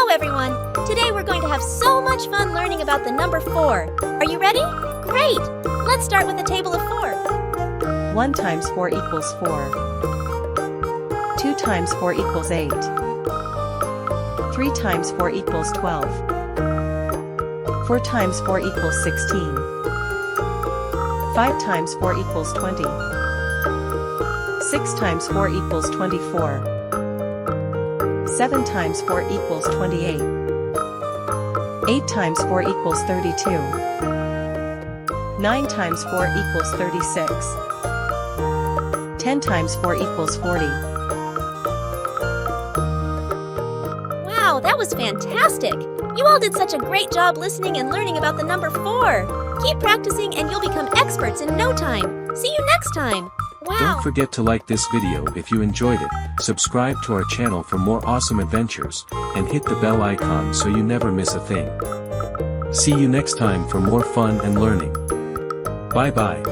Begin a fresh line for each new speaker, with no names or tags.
Hello everyone! Today we're going to have so much fun learning about the number 4. Are you ready? Great! Let's start with the table of 4.
1 times 4 equals 4. 2 times 4 equals 8. 3 times 4 equals 12. 4 times 4 equals 16. 5 times 4 equals 20. 6 times 4 equals 24. 7 times 4 equals 28. 8 times 4 equals 32. 9 times 4 equals 36. 10 times 4 equals 40.
Wow, that was fantastic! You all did such a great job listening and learning about the number 4. Keep practicing and you'll become experts in no time. See you next time! Wow!
Don't forget to like this video if you enjoyed it, subscribe to our channel for more awesome adventures, and hit the bell icon so you never miss a thing. See you next time for more fun and learning. Bye bye.